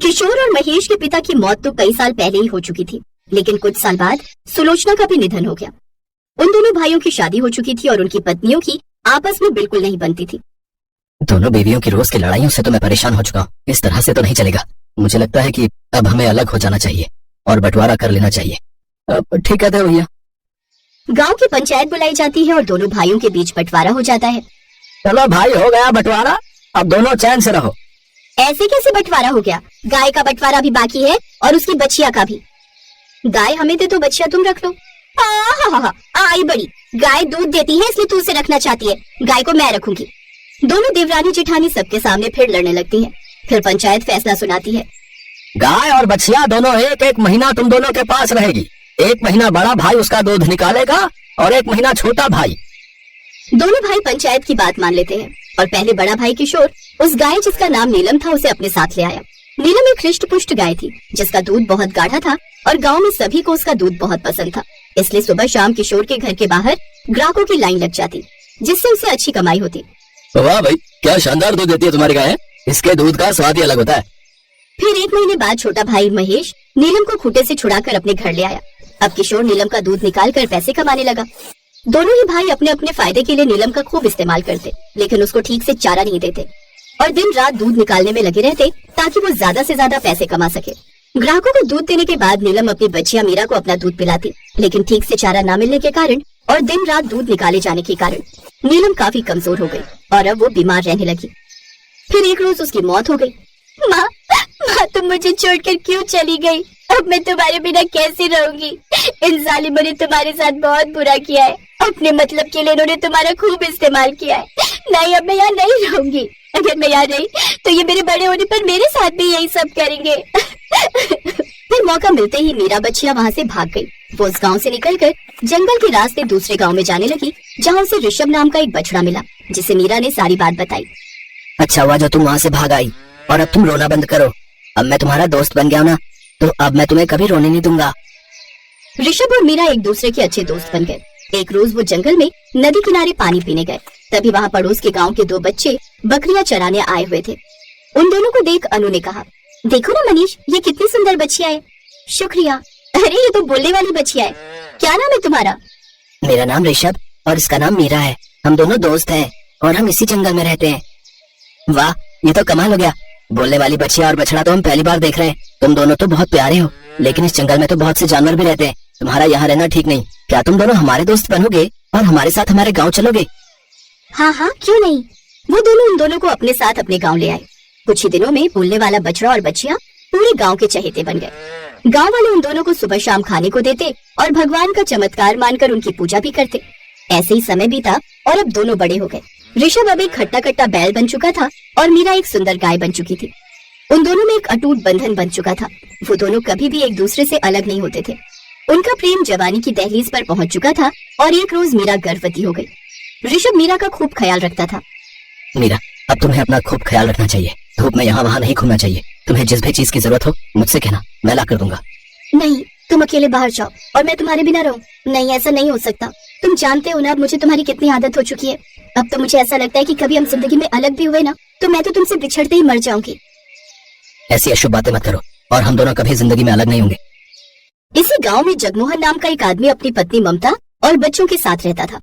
किशोर और महेश के पिता की मौत तो कई साल पहले ही हो चुकी थी, लेकिन कुछ साल बाद सुलोचना का भी निधन हो गया। उन दोनों भाइयों की शादी हो चुकी थी और उनकी पत्नियों की आपस में बिल्कुल नहीं बनती थी। दोनों बीवियों की रोज की लड़ाइयों से तो मैं परेशान हो चुका हूँ। इस तरह से तो नहीं चलेगा। मुझे लगता है कि अब हमें अलग हो जाना चाहिए और बंटवारा कर लेना चाहिए। ठीक है भैया। गांव की पंचायत बुलाई जाती है और दोनों भाइयों के बीच बंटवारा हो जाता है। चलो भाई, हो गया बंटवारा, अब दोनों चैन से रहो। ऐसे कैसे बंटवारा हो गया? गाय का बंटवारा भी बाकी है और उसकी बच्चिया का भी। गाय हमें दे तो बच्चिया तुम रख लो। आई बड़ी, गाय दूध देती है इसलिए तू उसे रखना चाहती है, गाय को मैं रखूंगी। दोनों देवरानी जेठानी सबके सामने फिर लड़ने लगती है। फिर पंचायत फैसला सुनाती है। गाय और बच्चिया दोनों एक महीना तुम दोनों के पास रहेगी। 1 महीना बड़ा भाई उसका दूध निकालेगा और 1 महीना छोटा भाई। दोनों भाई पंचायत की बात मान लेते हैं और पहले बड़ा भाई किशोर उस गाय जिसका नाम नीलम था उसे अपने साथ ले आया। नीलम एक हृष्ट पुष्ट गाय थी जिसका दूध बहुत गाढ़ा था और गांव में सभी को उसका दूध बहुत पसंद था। इसलिए सुबह शाम किशोर के घर के बाहर ग्राहकों की लाइन लग जाती, जिससे उसे अच्छी कमाई होती। वाह भाई, क्या शानदार दूध देती है तुम्हारी गाय। इसके दूध का स्वाद ही अलग होता है। फिर 1 महीने बाद छोटा भाई महेश नीलम को खूंटे से छुड़ाकर अपने घर ले आया। अब किशोर नीलम का दूध निकालकर पैसे कमाने लगा। दोनों ही भाई अपने अपने फायदे के लिए नीलम का खूब इस्तेमाल करते, लेकिन उसको ठीक से चारा नहीं देते और दिन रात दूध निकालने में लगे रहते ताकि वो ज्यादा से ज्यादा पैसे कमा सके। ग्राहकों को दूध देने के बाद नीलम अपनी बच्चिया मीरा को अपना दूध पिलाती, लेकिन ठीक से चारा न मिलने के कारण और दिन रात दूध निकाले जाने के कारण नीलम काफी कमजोर हो गई और अब वो बीमार रहने लगी। फिर एक रोज उसकी मौत हो गई। माँ, तुम मुझे छोड़कर क्यों चली गई? अब मैं तुम्हारे बिना कैसे रहूंगी? इन जालिमों ने तुम्हारे साथ बहुत बुरा किया है। अपने मतलब के लिए इन्होंने तुम्हारा खूब इस्तेमाल किया है। नहीं, अब मैं यहाँ नहीं रहूंगी। अगर मैं यहाँ रही तो ये मेरे बड़े होने पर मेरे साथ भी यही सब करेंगे। फिर मौका मिलते ही मीरा बच्चिया वहाँ से भाग गई। वो उस गांव से निकलकर जंगल के रास्ते दूसरे गांव में जाने लगी, जहाँ उसे ऋषभ नाम का एक बछड़ा मिला, जिसे मीरा ने सारी बात बताई। अच्छा हुआ जो तुम वहाँ से भाग आई, और अब तुम रोना बंद करो। अब मैं तुम्हारा दोस्त बन गया हूँ ना, तो अब मैं तुम्हें कभी रोने नहीं दूंगा। ऋषभ और मीरा एक दूसरे के अच्छे दोस्त बन गए। एक रोज वो जंगल में नदी किनारे पानी पीने गए। तभी वहाँ पड़ोस के गांव के 2 बच्चे बकरियां चराने आए हुए थे। उन दोनों को देख अनु ने कहा, देखो ना मनीष, ये कितनी सुंदर बच्चियां है। शुक्रिया। अरे ये तो बोलने वाली बच्चियां है। क्या नाम है तुम्हारा? मेरा नाम ऋषभ और इसका नाम मीरा है। हम दोनों दोस्त हैं और हम इसी जंगल में रहते हैं। वाह, ये तो कमाल हो गया। बोलने वाली बच्चियां और बछड़ा तो हम पहली बार देख रहे हैं। तुम दोनों तो बहुत प्यारे हो, लेकिन इस जंगल में तो बहुत से जानवर भी रहते हैं। तुम्हारा यहाँ रहना ठीक नहीं। क्या तुम दोनों हमारे दोस्त बनोगे और हमारे साथ हमारे गाँव चलोगे? हाँ, क्यों नहीं। वो दोनों उन दोनों को अपने साथ अपने गाँव ले आए। कुछ ही दिनों में बोलने वाला बछड़ा और बच्चियां पूरे गांव के चहेते बन गए। गांव वाले उन दोनों को सुबह शाम खाने को देते और भगवान का चमत्कार मानकर उनकी पूजा भी करते। ऐसे ही समय बीता और अब दोनों बड़े हो गए। ऋषभ अब एक खट्टा खट्टा बैल बन चुका था और मीरा एक सुंदर गाय बन चुकी थी। उन दोनों में एक अटूट बंधन बन चुका था। वो दोनों कभी भी एक दूसरे से अलग नहीं होते थे। उनका प्रेम जवानी की दहलीज पर पहुंच चुका था और एक रोज मीरा गर्भवती हो गई। ऋषभ मीरा का खूब ख्याल रखता था। मीरा, अब तुम्हें अपना खूब ख्याल रखना चाहिए। धूप में यहाँ वहाँ नहीं घूमना चाहिए। तुम्हें जिस भी चीज की जरूरत हो मुझसे कहना, मैं ला कर दूंगा। नहीं, तुम अकेले बाहर जाओ और मैं तुम्हारे बिना रहूं। नहीं, ऐसा नहीं हो सकता। तुम जानते हो ना अब मुझे तुम्हारी कितनी आदत हो चुकी है। अब तो मुझे ऐसा लगता है कि कभी हम जिंदगी में अलग भी हुए ना तो मैं तो तुमसे बिछड़ते ही मर जाऊंगी। ऐसी अशुभ बातें मत करो, और हम दोनों कभी जिंदगी में अलग नहीं होंगे। इसी गांव में जगमोहन नाम का एक आदमी अपनी पत्नी ममता और बच्चों के साथ रहता था।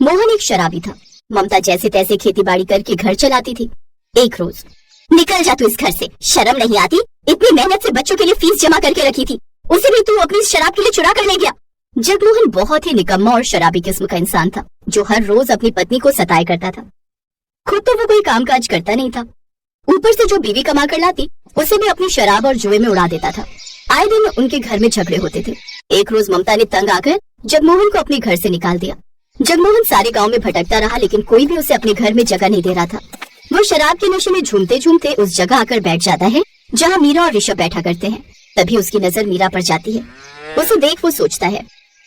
मोहन एक शराबी था। ममता जैसे तैसे खेती बाड़ी करके घर चलाती थी। एक रोज, निकल जा तू इस घर से, शर्म नहीं आती? इतनी मेहनत से बच्चों के लिए फीस जमा करके रखी थी, उसे भी तू अपनी शराब के लिए चुरा कर ले गया। जगमोहन बहुत ही निकम्मा और शराबी किस्म का इंसान था, जो हर रोज अपनी पत्नी को सताया करता था। खुद तो वो कोई कामकाज करता नहीं था, ऊपर से जो बीवी कमा कर लाती उसे भी अपनी शराब और जुए में उड़ा देता था। आए दिन उनके घर में झगड़े होते थे। एक रोज ममता ने तंग आकर जगमोहन को अपने घर से निकाल दिया। जगमोहन सारे गांव में भटकता रहा, लेकिन कोई भी उसे अपने घर में जगह नहीं दे रहा था। वो शराब के नशे में झूमते झूमते उस जगह आकर बैठ जाता है जहाँ मीरा और ऋषभ बैठा करते हैं। तभी उसकी नजर मीरा पर जाती है। उसे देख वो सोचता है,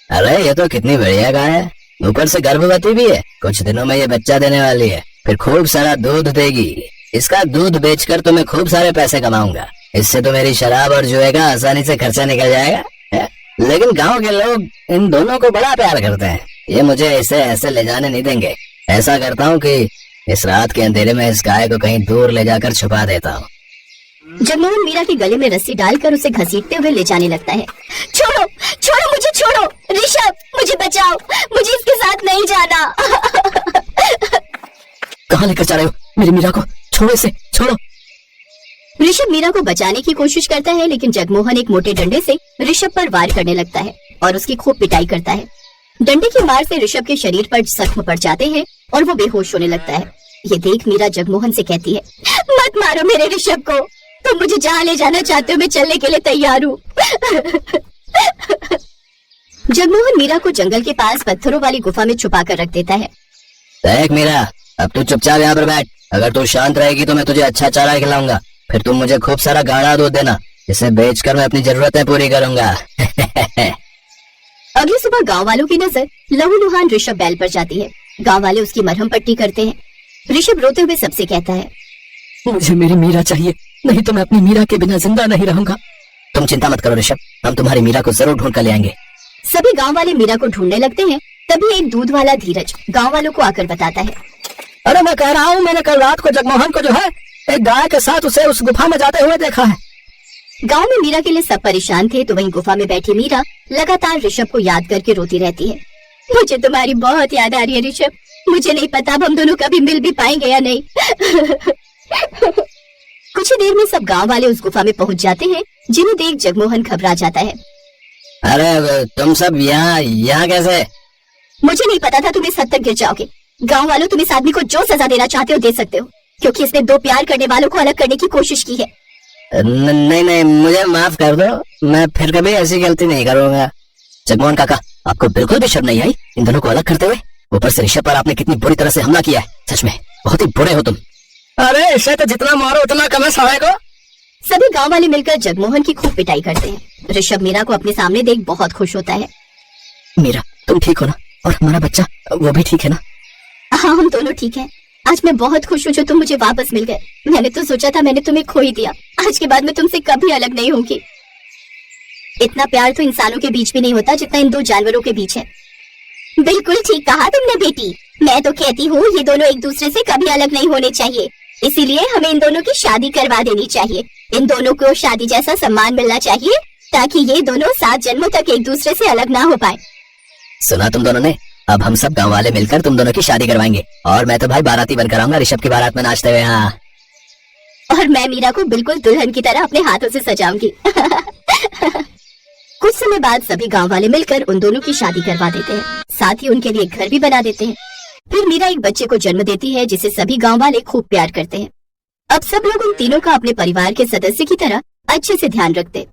अरे ये तो कितनी बढ़िया गाय है, ऊपर से गर्भवती भी है। कुछ दिनों में ये बच्चा देने वाली है, फिर खूब सारा दूध देगी। इसका दूध बेचकर तो मैं खूब सारे पैसे कमाऊंगा। इससे तो मेरी शराब और जुए का आसानी से खर्चा निकल जाएगा। लेकिन गांव के लोग इन दोनों को बड़ा प्यार करते हैं। ये मुझे इसे ऐसे ले जाने नहीं देंगे। ऐसा करता हूँ कि इस रात के अंधेरे में इस गाय को कहीं दूर ले जाकर छुपा देता हूँ। जगमोहन मीरा के गले में रस्सी डालकर उसे घसीटते हुए ले जाने लगता है। छोड़ो, छोड़ो मुझे, छोड़ो ऋषभ, मुझे बचाओ, मुझे इसके साथ नहीं जाना। कहाँ लेकर जा रहे हो मेरी मीरा को? छोड़ो इसे, छोड़ो। ऋषभ मीरा को बचाने की कोशिश करता है, लेकिन जगमोहन एक मोटे डंडे से ऋषभ पर वार करने लगता है और उसकी खूब पिटाई करता है। डंडे की मार से ऋषभ के शरीर पर जख्म पड़ जाते हैं और वो बेहोश होने लगता है। ये देख मीरा जगमोहन से कहती है, मत मारो मेरे ऋषभ को, तुम मुझे जहाँ ले जाना चाहते हो मैं चलने के लिए तैयार हूँ। जगमोहन मीरा को जंगल के पास पत्थरों वाली गुफा में छुपा कर रख देता है। देख मीरा, अब तू चुपचाप यहाँ पर बैठ। अगर तू शांत रहेगी तो मैं तुझे अच्छा चारा खिलाऊंगा, फिर तुम मुझे खूब सारा गाढ़ा दूध देना, जिसे बेचकर मैं अपनी जरूरतें पूरी करूंगा। अगली सुबह गांव वालों की नजर लहूलुहान ऋषभ बैल पर जाती है। गांव वाले उसकी मरहम पट्टी करते हैं। ऋषभ रोते हुए सबसे कहता है, मुझे मेरी मीरा चाहिए, नहीं तो मैं अपनी मीरा के बिना जिंदा नहीं रहूंगा। तुम चिंता मत करो ऋषभ, हम तुम्हारी मीरा को जरूर ढूंढ कर ले आएंगे। सभी गांव वाले मीरा को ढूंढने लगते हैं। तभी एक दूध वाला धीरज गांव वालों को आकर बताता है, अरे मैं कह रहा हूँ, मैंने कल रात को जगमोहन को जो है एक गाय के साथ उसे उस गुफा में जाते हुए देखा है। गांव में मीरा के लिए सब परेशान थे, तो वहीं गुफा में बैठी मीरा लगातार ऋषभ को याद करके रोती रहती है। मुझे तुम्हारी बहुत याद आ रही है ऋषभ, मुझे नहीं पता अब हम दोनों कभी मिल भी पाएंगे या नहीं। कुछ ही देर में सब गांव वाले उस गुफा में पहुंच जाते हैं, जिन्हें देख जगमोहन घबरा जाता है। अरे तुम सब यहाँ कैसे? मुझे नहीं पता था तुम इस हद तक गिर जाओगे। गांव वालों, तुम इस आदमी को जो सजा देना चाहते हो दे सकते हो, क्योंकि इसने दो प्यार करने वालों को अलग करने की कोशिश की है। नहीं नहीं, मुझे माफ कर दो, मैं फिर कभी ऐसी गलती नहीं करूंगा। जगमोहन काका, आपको बिल्कुल भी शर्म नहीं आई इन दोनों को अलग करते हुए? ऊपर से ऋषभ पर आपने कितनी बुरी तरह से हमला किया है, सच में बहुत ही बुरे हो तुम। अरे इसे तो जितना मारो उतना कम है साले को। सभी गांव वाले मिलकर जगमोहन की खूब पिटाई करते हैं। ऋषभ मीरा को अपने सामने देख बहुत खुश होता है। मीरा, तुम ठीक हो ना? और हमारा बच्चा वो भी ठीक है ना? हाँ, हम दोनों ठीक हैं। आज मैं बहुत खुश हूँ जो तुम मुझे वापस मिल गए। मैंने तो सोचा था मैंने तुम्हें खो ही दिया। आज के बाद मैं तुमसे कभी अलग नहीं होंगी। इतना प्यार तो इंसानों के बीच भी नहीं होता जितना इन दो जानवरों के बीच है। बिल्कुल ठीक कहा तुमने बेटी, मैं तो कहती हूँ ये दोनों एक दूसरे से कभी अलग नहीं होने चाहिए, इसीलिए हमें इन दोनों की शादी करवा देनी चाहिए। इन दोनों को शादी जैसा सम्मान मिलना चाहिए, ताकि ये दोनों 7 जन्मों तक एक दूसरे से अलग ना हो पाए। सुना तुम दोनों ने? अब हम सब गांव वाले मिलकर तुम दोनों की शादी करवाएंगे, और मैं तो भाई बाराती बनकर आऊंगा ऋषभ की बारात में नाचते हुए। हाँ, और मैं मीरा को बिल्कुल दुल्हन की तरह अपने हाथों से सजाऊंगी। कुछ समय बाद सभी गांव वाले मिलकर उन दोनों की शादी करवा देते हैं, साथ ही उनके लिए घर भी बना देते हैं। फिर मीरा एक बच्चे को जन्म देती है, जिसे सभी गांव वाले खूब प्यार करते हैं। अब सब लोग उन तीनों का अपने परिवार के सदस्य की तरह अच्छे से ध्यान रखते।